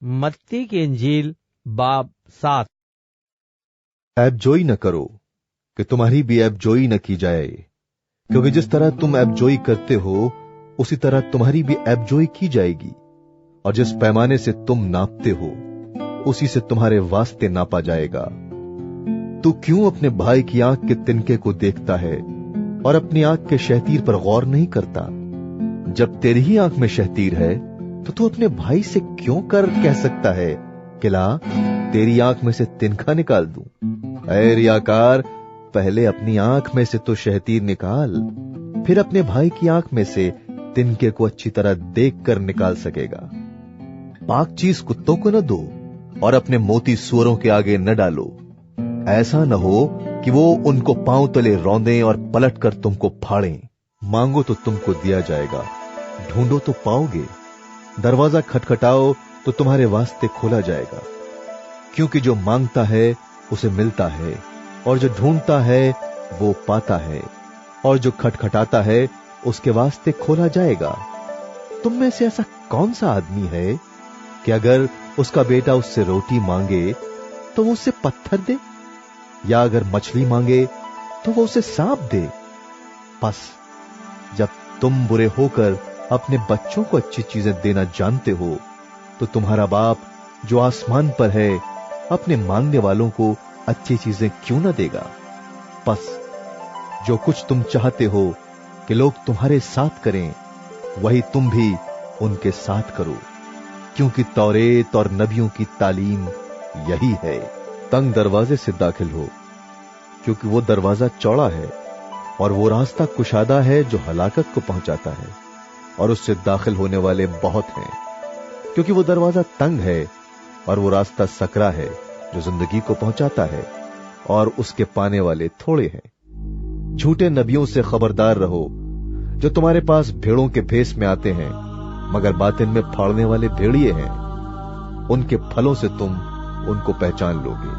मत्ती की इंजील बाब 7। ऐबजोई न करो कि तुम्हारी भी ऐबजोई न की जाए, क्योंकि जिस तरह तुम ऐबजोई करते हो उसी तरह तुम्हारी भी ऐबजोई की जाएगी, और जिस पैमाने से तुम नापते हो उसी से तुम्हारे वास्ते नापा जाएगा। तू क्यों अपने भाई की आंख के तिनके को देखता है और अपनी आंख के शहतीर पर गौर नहीं करता? जब तेरी ही आंख में शहतीर है तो तू अपने भाई से क्यों कर कह सकता है कि ला तेरी आंख में से तिनका निकाल दूं? ऐ रियाकार, पहले अपनी आंख में से तो शहतीर निकाल, फिर अपने भाई की आंख में से तिनके को अच्छी तरह देख कर निकाल सकेगा। पाक चीज कुत्तों को न दो और अपने मोती सुअरों के आगे न डालो, ऐसा न हो कि वो उनको पांव तले रौंदें और पलट कर तुमको फाड़ें। मांगो तो तुमको दिया जाएगा, ढूंढो तो पाओगे, दरवाजा खटखटाओ तो तुम्हारे वास्ते खोला जाएगा। क्योंकि जो मांगता है उसे मिलता है, और जो ढूंढता है वो पाता है, और जो खटखटाता है उसके वास्ते खोला जाएगा। तुम में से ऐसा कौन सा आदमी है कि अगर उसका बेटा उससे रोटी मांगे तो वो उसे पत्थर दे, या अगर मछली मांगे तो वो उसे सांप दे? बस जब तुम बुरे होकर अपने बच्चों को अच्छी चीजें देना जानते हो, तो तुम्हारा बाप जो आसमान पर है अपने मांगने वालों को अच्छी चीजें क्यों न देगा? बस जो कुछ तुम चाहते हो कि लोग तुम्हारे साथ करें, वही तुम भी उनके साथ करो, क्योंकि तौरेत और नबियों की तालीम यही है। तंग दरवाजे से दाखिल हो, क्योंकि वो दरवाजा चौड़ा है और वो रास्ता कुशादा है जो हलाकत को पहुंचाता है, और उससे दाखिल होने वाले बहुत हैं। क्योंकि वो दरवाजा तंग है और वो रास्ता सकरा है जो जिंदगी को पहुंचाता है, और उसके पाने वाले थोड़े हैं। झूठे नबियों से खबरदार रहो, जो तुम्हारे पास भेड़ों के भेष में आते हैं मगर बातिन में फाड़ने वाले भेड़िए हैं। उनके फलों से तुम उनको पहचान लोगे।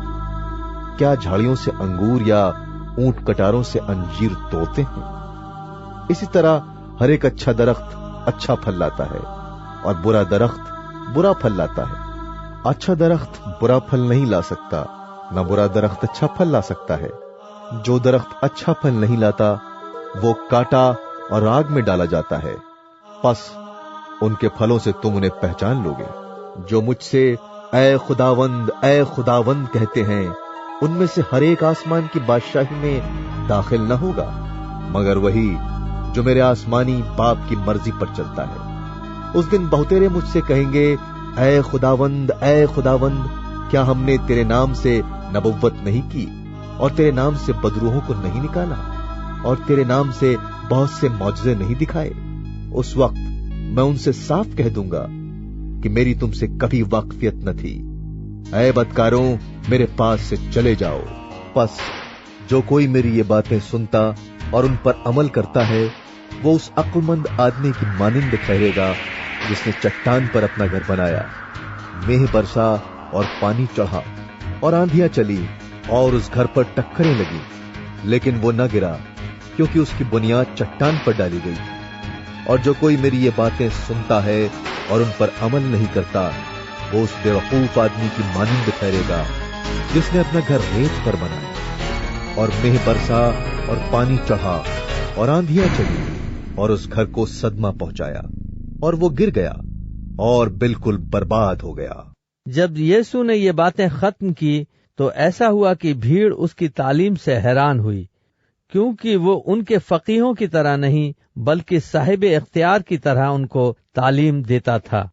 क्या झाड़ियों से अंगूर या ऊंट कटारों से अंजीर तोड़ते हैं? इसी तरह हर एक अच्छा दरख्त अच्छा फल लाता है, और बुरा दरख्त बुरा फल लाता है। अच्छा दरख्त बुरा फल नहीं ला सकता, न बुरा दरख्त अच्छा फल ला सकता है। जो दरख्त अच्छा फल नहीं लाता वो काटा और आग में डाला जाता है। बस उनके फलों से तुम उन्हें पहचान लोगे। जो मुझसे ऐ खुदावंद कहते हैं, उनमें से हर एक आसमान की बादशाही में दाखिल न होगा, मगर वही जो मेरे आसमानी बाप की मर्जी पर चलता है। उस दिन बहुतेरे मुझसे कहेंगे, ऐ खुदावंद, क्या हमने तेरे नाम से नबुव्वत नहीं की, और तेरे नाम से बदरूहों को नहीं निकाला, और तेरे नाम से बहुत से मौजज़े नहीं दिखाए? उस वक्त मैं उनसे साफ कह दूंगा कि मेरी तुमसे कभी वाकफियत न थी। ऐ बदकारों, मेरे पास से चले जाओ। बस जो कोई मेरी ये बातें सुनता और उन पर अमल करता है, वो उस अक्लमंद आदमी की मानिंद ठहरेगा जिसने चट्टान पर अपना घर बनाया। मेह बरसा और पानी चढ़ा और आंधियां चली और उस घर पर टक्करें लगी, लेकिन वो न गिरा, क्योंकि उसकी बुनियाद चट्टान पर डाली गई। और जो कोई मेरी ये बातें सुनता है और उन पर अमल नहीं करता, वो उस बेवकूफ आदमी की मानिंद ठहरेगा जिसने अपना घर रेत पर बनाया। और मेह बरसा और पानी चढ़ा और आंधियां चली और उस घर को सदमा पहुंचाया, और वो गिर गया और बिल्कुल बर्बाद हो गया। जब यीशु ने ये बातें खत्म की तो ऐसा हुआ कि भीड़ उसकी तालीम से हैरान हुई, क्योंकि वो उनके फकीहों की तरह नहीं बल्कि साहिब इख्तियार की तरह उनको तालीम देता था।